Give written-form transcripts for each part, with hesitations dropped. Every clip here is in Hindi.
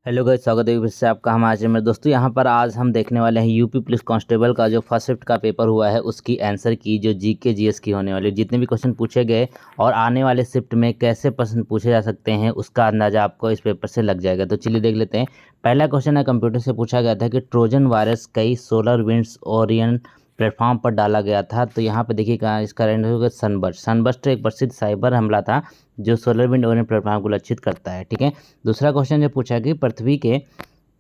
हेलो गाइस, स्वागत है फिर से आपका हमारे चैनल में। दोस्तों यहाँ पर आज हम देखने वाले हैं यूपी पुलिस कांस्टेबल का जो फर्स्ट शिफ्ट का पेपर हुआ है उसकी आंसर की, जो जीके जीएस की होने वाली, जितने भी क्वेश्चन पूछे गए और आने वाले शिफ्ट में कैसे प्रश्न पूछे जा सकते हैं उसका अंदाजा आपको इस पेपर से लग जाएगा। तो चलिए देख लेते हैं। पहला क्वेश्चन है, कंप्यूटर से पूछा गया था कि ट्रोजन वायरस कई सोलर विंड्स ओरियन प्लेटफॉर्म पर डाला गया था। तो यहाँ पे देखिए कहाँ इसका आंसर होगा सनबर्स्ट। सनबर्स्ट एक प्रसिद्ध साइबर हमला था जो सोलर विंड ओरियन प्लेटफॉर्म को लक्षित करता है। ठीक है। दूसरा क्वेश्चन जो पूछा कि पृथ्वी के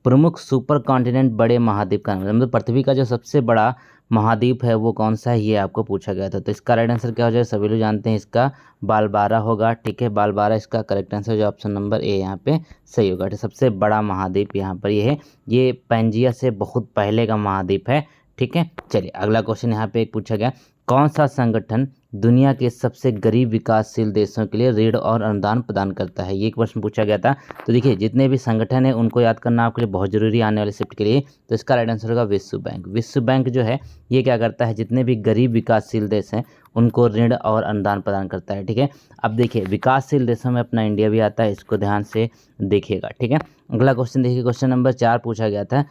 प्रमुख सुपर कॉन्टिनेंट बड़े महाद्वीप का नाम, मतलब पृथ्वी का जो सबसे बड़ा महाद्वीप है वो कौन सा है, ये आपको पूछा गया था। तो इसका राइट आंसर क्या हो जाएगा, सभी लोग जानते हैं, इसका बालबारा होगा। ठीक है, बालबारा इसका करेक्ट आंसर, जो ऑप्शन नंबर ए यहाँ पे सही होगा। तो सबसे बड़ा महाद्वीप यहाँ पर ये है, ये पैंजिया से बहुत पहले का महाद्वीप है। ठीक है, चलिए अगला क्वेश्चन यहाँ पे एक पूछा गया, कौन सा संगठन दुनिया के सबसे गरीब विकासशील देशों के लिए ऋण और अनुदान प्रदान करता है, ये एक प्रश्न पूछा गया था। तो देखिए जितने भी संगठन है उनको याद करना आपके लिए बहुत जरूरी है आने वाले शिफ्ट के लिए। तो इसका राइट आंसर होगा विश्व बैंक। विश्व बैंक जो है ये क्या करता है, जितने भी गरीब विकासशील देश हैं उनको ऋण और अनुदान प्रदान करता है। ठीक है, अब देखिए विकासशील देशों में अपना इंडिया भी आता है, इसको ध्यान से देखिएगा। ठीक है, अगला क्वेश्चन देखिए, क्वेश्चन नंबर 4 पूछा गया था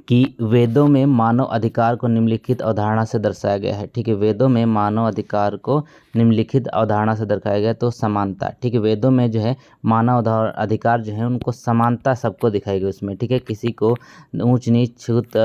कि वेदों में मानव अधिकार को निम्नलिखित अवधारणा से दर्शाया गया है। ठीक है, वेदों में मानव अधिकार को निम्नलिखित अवधारणा से दर्शाया गया, तो समानता। ठीक है, वेदों में जो है मानव अधिकार जो है उनको समानता सबको दिखाई गई उसमें। ठीक है, किसी को ऊंच नीच छूत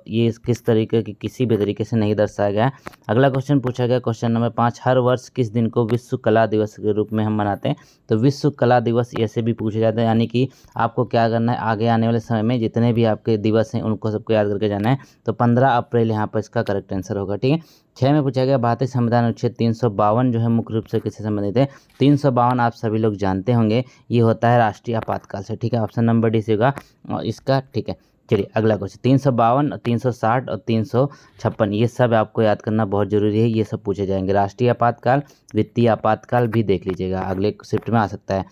ये किस तरीके की किसी भी तरीके से नहीं दर्शाया गया। अगला क्वेश्चन पूछा गया, क्वेश्चन नंबर 5, हर वर्ष किस दिन को विश्व कला दिवस के रूप में हम मनाते हैं। तो विश्व कला दिवस ऐसे भी पूछे जाते हैं, यानी कि आपको क्या करना है, आगे आने वाले समय में जितने भी आपके दिवस हैं उनको सबको याद करके जाना है। तो 15 अप्रैल यहाँ पर इसका करेक्ट आंसर होगा। ठीक है, 6 में पूछा गया, भारतीय संविधान अनुच्छेद 352 जो है मुख्य रूप से किससे संबंधित है। 352 आप सभी लोग जानते होंगे, ये होता है राष्ट्रीय आपातकाल से। ठीक है, ऑप्शन नंबर डी से होगा और इसका। ठीक है, चलिए अगला क्वेश्चन, 352, 360 और 356 ये सब आपको याद करना बहुत जरूरी है, ये सब पूछे जाएंगे। राष्ट्रीय आपातकाल, वित्तीय आपातकाल भी देख लीजिएगा, अगले शिफ्ट में आ सकता है।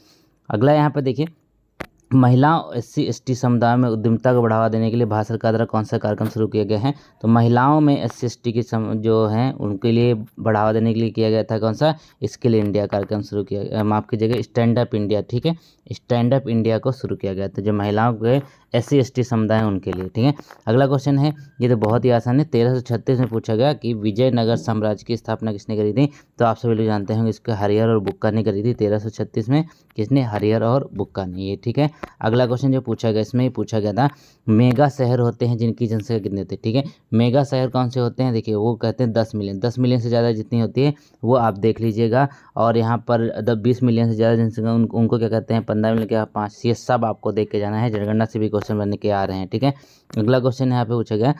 अगला यहाँ पर देखिए, महिलाओं एससी एसटी समुदाय में उद्यमिता को बढ़ावा देने के लिए भारत सरकार द्वारा कौन सा कार्यक्रम शुरू किया गया है। तो महिलाओं में एससी एसटी की जो हैं उनके लिए बढ़ावा देने के लिए किया गया था कौन सा, स्किल इंडिया कार्यक्रम शुरू किया, माफ कीजिएगा स्टैंड अप इंडिया। ठीक है, स्टैंड अप इंडिया को शुरू किया गया था जो महिलाओं के एससी एसटी समुदाय हैं उनके लिए। ठीक है, अगला क्वेश्चन है, ये तो बहुत ही आसान है, 1336 में पूछा गया कि विजयनगर साम्राज्य की स्थापना किसने करी थी। तो आप सभी लोग जानते होंगे इसको हरिहर और बुक्का ने करी थी 1336 में। किसने, हरिहर और बुक्का ने, ये। ठीक है, अगला क्वेश्चन जो पूछा गया इसमें पूछा गया था, मेगा शहर होते हैं जिनकी जनसंख्या कितनी होती है। ठीक है, मेगा शहर कौन से होते हैं, देखिए वो कहते हैं 10 मिलियन, 10 मिलियन से ज़्यादा जितनी होती है वो आप देख लीजिएगा। और यहाँ पर 20 मिलियन से ज़्यादा जनसंख्या उनको क्या कहते हैं, 15 मिलियन के 5, ये सब आपको देख के जाना है, जनगणना से भी क्वेश्चन बनने के आ रहे हैं। ठीक है, अगला क्वेश्चन यहाँ पे पूछा गया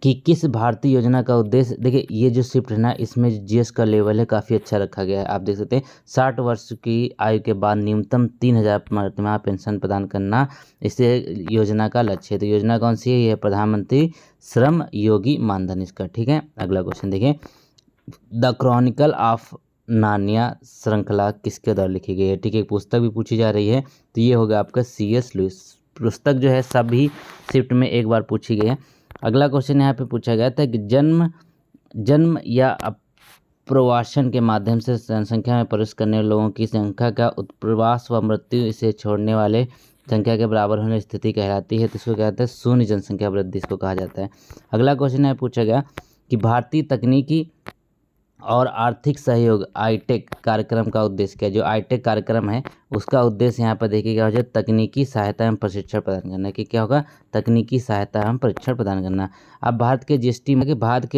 कि किस भारतीय योजना का उद्देश्य, देखिए ये जो शिफ्ट है ना इसमें जीएस का लेवल है काफ़ी अच्छा रखा गया है, आप देख सकते हैं 60 वर्ष की आयु के बाद न्यूनतम 3000 प्रतिमाह पेंशन प्रदान करना इसे योजना का लक्ष्य है। तो योजना कौन सी है, ये प्रधानमंत्री श्रम योगी मानधन इसका। ठीक है, अगला क्वेश्चन देखिए, द क्रॉनिकल ऑफ नानिया श्रृंखला किसके द्वारा लिखी गई है। ठीक है, पुस्तक भी पूछी जा रही है, तो ये होगा आपका CS लुइस। पुस्तक जो है सभी शिफ्ट में एक बार पूछी गई है। अगला क्वेश्चन यहाँ पे पूछा गया था कि जन्म या प्रवासन के माध्यम से जनसंख्या में प्रवेश करने वाले लोगों की संख्या का उत्प्रवास व मृत्यु इसे छोड़ने वाले संख्या के बराबर होने की स्थिति कहलाती है। तो इसको कहते हैं शून्य जनसंख्या वृद्धि, इसको कहा जाता है। अगला क्वेश्चन यहाँ पूछा गया कि भारतीय तकनीकी और आर्थिक सहयोग आईटेक कार्यक्रम का उद्देश्य क्या है। जो आईटेक कार्यक्रम है उसका उद्देश्य यहाँ पर देखिए क्या हो जाए, तकनीकी सहायता एवं प्रशिक्षण प्रदान करना। कि क्या होगा, तकनीकी सहायता एवं प्रशिक्षण प्रदान करना। अब भारत के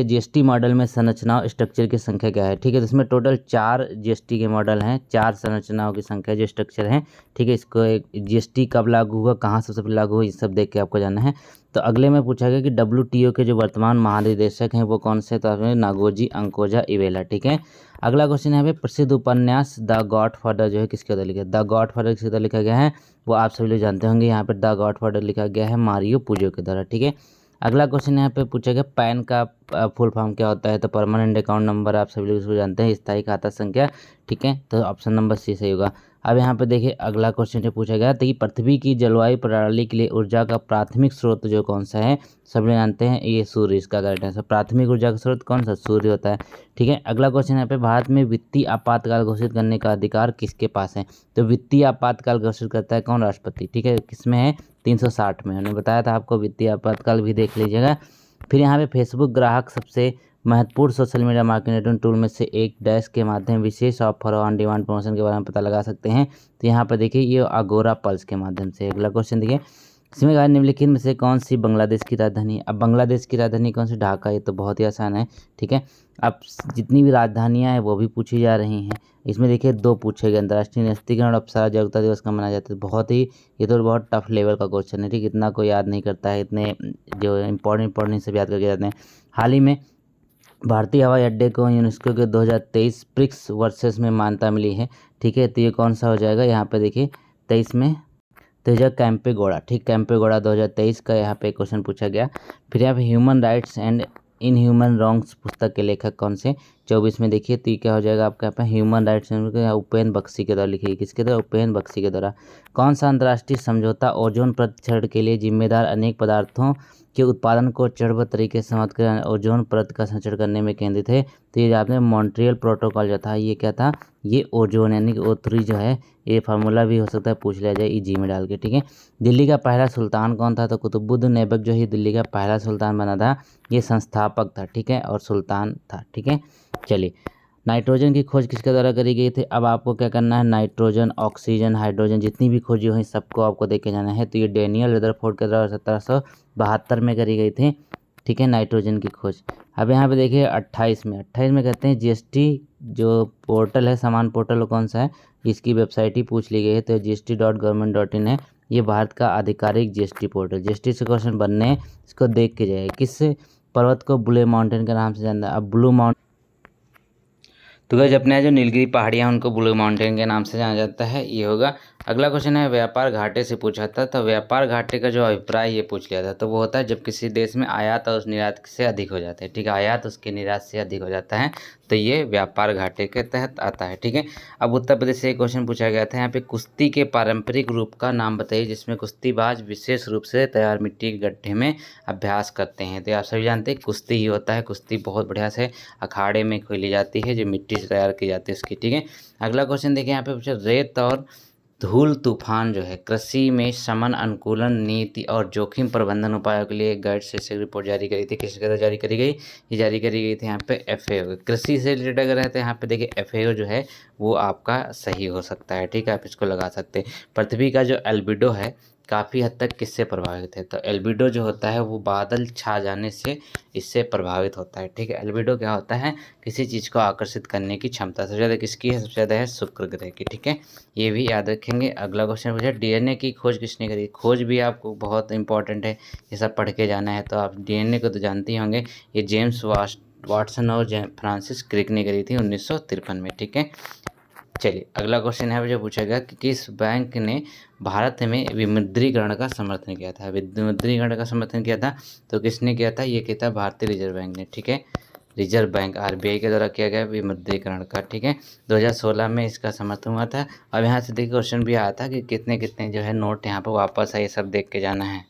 जीएसटी मॉडल में संरचनाओं स्ट्रक्चर की संख्या क्या है। ठीक है, तो इसमें टोटल 4 जीएसटी के मॉडल हैं, 4 संरचनाओं की संख्या जो स्ट्रक्चर है। ठीक है, इसको जीएसटी कब लागू हुआ, कहाँ से सबसे लागू हुआ, ये सब देख के आपको जानना है। तो अगले में पूछा गया कि WTO के जो वर्तमान महानिदेशक हैं वो कौन से, तो आपने नागोजी अंकोजा इवेला। ठीक है, अगला क्वेश्चन है प्रसिद्ध उपन्यास द गॉडफादर जो है किसके द्वारा लिखा है। द गॉडफादर किसके द्वारा लिखा गया है, वो आप सभी लोग जानते होंगे, यहाँ पर द गॉडफादर लिखा गया है मारियो पुजो के द्वारा। ठीक है, अगला क्वेश्चन यहाँ पे पूछा गया पैन का फुल फॉर्म क्या होता है। तो परमानेंट अकाउंट नंबर, आप सभी लोग इसको जानते हैं, स्थायी खाता संख्या। ठीक है, तो ऑप्शन नंबर सी सही होगा। अब यहाँ पे देखिए अगला क्वेश्चन जो पूछा गया था कि पृथ्वी की जलवायु प्रणाली के लिए ऊर्जा का प्राथमिक स्रोत जो कौन सा है, सब लोग जानते हैं ये सूर्य, इसका करेक्ट आंसर। प्राथमिक ऊर्जा का स्रोत कौन सा, सूर्य होता है। ठीक है, अगला क्वेश्चन यहाँ पे भारत में वित्तीय आपातकाल घोषित करने का अधिकार किसके पास है, तो वित्तीय आपातकाल घोषित करता है कौन, राष्ट्रपति। ठीक है, किसमें है, 360 में। हमने बताया था आपको, वित्तीय आपातकाल भी देख लीजिएगा। फिर यहाँ पे फेसबुक ग्राहक सबसे महत्वपूर्ण सोशल मीडिया मार्केटिंग टूल में से एक डैश के माध्यम विशेष ऑफर और ऑन डिमांड प्रमोशन के बारे में पता लगा सकते हैं। तो यहाँ पर देखिए ये अगोरा पल्स के माध्यम से। अगला क्वेश्चन देखिए, इसमें कहा निम्नलिखित में से कौन सी बांग्लादेश की राजधानी, अब बांग्लादेश की राजधानी कौन सी, ढाका। ये तो बहुत ही आसान है। ठीक है, अब जितनी भी राजधानियाँ हैं वो भी पूछी जा रही हैं। इसमें देखिए 2 पूछे गए, अंतर्राष्ट्रीय निस्तीकरण और अप्सरा जागरूकता दिवस का मनाया जाता है। बहुत ही, ये तो बहुत टफ लेवल का क्वेश्चन है। ठीक, इतना कोई याद नहीं करता है, इतने जो इंपॉर्टेंट सब याद करके जाते हैं। हाल ही में भारतीय हवाई अड्डे को यूनेस्को के 2023 प्रिक्स वर्सेस में मान्यता मिली है। ठीक है, तो ये कौन सा हो जाएगा, यहाँ पे देखिए 23 में तो यह कैंपेगौड़ा। ठीक, कैंपेगौड़ा 2023 का यहाँ पे क्वेश्चन पूछा गया। फिर यहाँ पे human rights and in human wrongs पुस्तक के लेखक कौन से, 24 में देखिए। तो ये क्या हो जाएगा आपका, यहाँ पे ह्यूमन राइट्स उपेंद्र बख्शी के द्वारा लिखी गई, किसके द्वारा, उपेंद्र बख्शी के द्वारा। कौन सा अंतर्राष्ट्रीय समझौता ओजोन प्रतिक्षरण के लिए जिम्मेदार अनेक पदार्थों के उत्पादन को चरणबद्ध तरीके से समाप्त कर ओजोन परत का संरक्षण करने में केंद्रित है। तो ये आपने मॉन्ट्रियल प्रोटोकॉल जो था, ये क्या था, ये ओजोन यानी कि O3 जो है, ये फार्मूला भी हो सकता है पूछ लिया जाए जी में डाल के। ठीक है, दिल्ली का पहला सुल्तान कौन था, तो कुतुबुद्दीन ऐबक जो है दिल्ली का पहला सुल्तान बना था, ये संस्थापक था। ठीक है, और सुल्तान था। ठीक है, चलिए नाइट्रोजन की खोज किसके द्वारा करी गई थी। अब आपको क्या करना है, नाइट्रोजन, ऑक्सीजन, हाइड्रोजन जितनी भी खोजी हुई सबको आपको देख के जाना है। तो ये डेनियल रदरफोर्ड के द्वारा 1772 में करी गई थी। ठीक है, नाइट्रोजन की खोज। अब यहाँ पे देखिए 28 में कहते हैं जीएसटी जो पोर्टल है, सामान पोर्टल वो कौन सा है, इसकी वेबसाइट ही पूछ ली गई है। तो gst.government.in है, ये भारत का आधिकारिक जीएसटी पोर्टल। जीएसटी से क्वेश्चन बनने हैं, इसको देख के जाइए। किस पर्वत को ब्लू माउंटेन के नाम से जानता है, अब ब्लू माउंटेन, तो गाइस अपने जो नीलगिरी पहाड़ियाँ उनको ब्लू माउंटेन के नाम से जाना जाता है, ये होगा। अगला क्वेश्चन है व्यापार घाटे से पूछा था। तो व्यापार घाटे का जो अभिप्राय ये पूछ लिया था, तो वो होता है जब किसी देश में आयात और उस निर्यात से अधिक हो जाता है। ठीक है, आयात उसके निर्यात से अधिक हो जाता है, तो ये व्यापार घाटे के तहत आता है। ठीक है, अब उत्तर प्रदेश से एक क्वेश्चन पूछा गया था, यहाँ पे कुश्ती के पारंपरिक रूप का नाम बताइए जिसमें कुश्तीबाज विशेष रूप से तैयार मिट्टी के गड्ढे में अभ्यास करते हैं। तो आप सभी जानते हैं कुश्ती ही होता है। कुश्ती बहुत बढ़िया से अखाड़े में खेली जाती है, जो मिट्टी से तैयार की जाती है उसकी। ठीक है, अगला क्वेश्चन देखिए, यहाँ पे पूछा रेत और धूल तूफान जो है कृषि में शमन अनुकूलन नीति और जोखिम प्रबंधन उपायों के लिए एक गाइड शीर्षक रिपोर्ट जारी करी थी। किसके द्वारा जारी करी गई, ये जारी करी गई थी यहाँ पे FAO। कृषि से रिलेटेड अगर है तो यहाँ पे देखिए FAO जो है वो आपका सही हो सकता है। ठीक है, आप इसको लगा सकते हैं। पृथ्वी का जो एल्बिडो है काफ़ी हद तक किससे प्रभावित है, तो एल्बिडो जो होता है वो बादल छा जाने से इससे प्रभावित होता है। ठीक है, एल्बिडो क्या होता है, किसी चीज़ को आकर्षित करने की क्षमता सबसे ज़्यादा किसकी है, सबसे ज़्यादा है शुक्र ग्रह की। ठीक है, ये भी याद रखेंगे। अगला क्वेश्चन पूछा DNA की खोज किसने करी, खोज भी आपको बहुत इंपॉर्टेंट है, ये सब पढ़ के जाना है। तो आप DNA को तो जानते ही होंगे, ये जेम्स वाटसन और फ्रांसिस क्रिक ने करी थी 1953 में। ठीक है, चलिए अगला क्वेश्चन है जो पूछा गया कि किस बैंक ने भारत में विमुद्रीकरण का समर्थन किया था। विमुद्रीकरण का समर्थन किया था, तो किसने किया था, ये किया था भारतीय रिजर्व बैंक ने। ठीक है, रिजर्व बैंक RBI के द्वारा किया गया विमुद्रीकरण का। ठीक है, 2016 में इसका समर्थन हुआ था। अब यहाँ से देखिए क्वेश्चन भी आया था कि कितने कितने जो है नोट यहाँ पर वापस है, ये सब देख के जाना है।